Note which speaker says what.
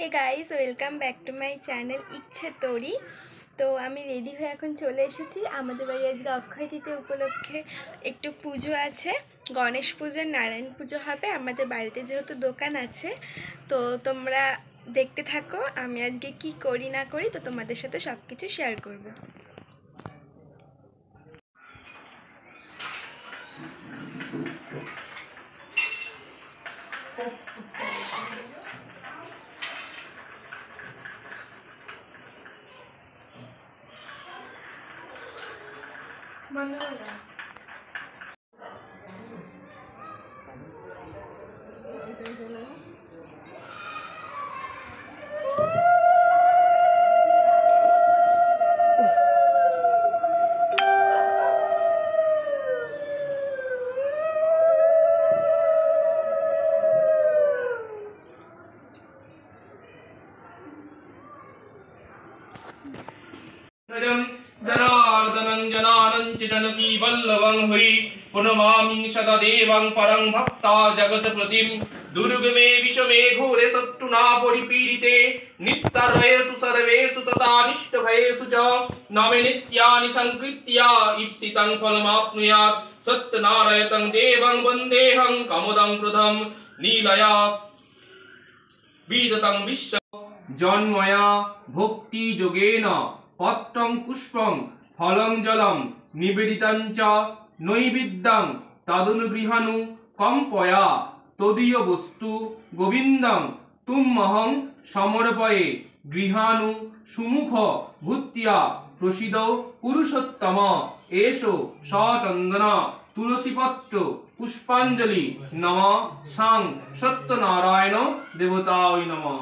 Speaker 1: Hey guys, welcome back to my channel Ichchhe Tori. তো আমি ready হয়ে এখন চলে এসেছি। আমাদের বাড়ি আজকে অক্ষয় তৃতীয়া উপলক্ষে একটু পুজো আছে, গণেশ পুজোর নারায়ণ পুজো হবে আমাদের বাড়িতে, যেহেতু দোকান আছে। তো তোমরা দেখতে থাকো আমি আজকে কি করি না করি, তো তোমাদের সাথে সব কিছু শেয়ার করব।
Speaker 2: जनार्दनं जनानं च जनकी वल्लभं हरि प्रणमामि सदा देवं परं भक्ता जगत्प्रतिं दुर्गमे विषमे घोरे शत्रुना परिपीडिते निस्तारयतु सर्वेषु सदा निष्ठभयेषु च नामे नित्यानि संकृत्या ईप्सितं फलमाप्नुयात् सत्यनारायणं देवं वन्देऽहं कमदं प्रथम नीलया विदतं विश्व जन्मया भक्ति योगेन पत्रं पुष्पं फलं जलं निवेदितं च नैवेद्यं तदनुगृहानु कंपया तदीय वस्तु गोविन्दं तुमहं समर्पये गृहानु सुमुख भूत्या प्रसीद पुरुषोत्तम एषो सचन्दन तुलसीपत्र पुष्पाञ्जलि नमः सां सत्यनारायण देवताय नमः।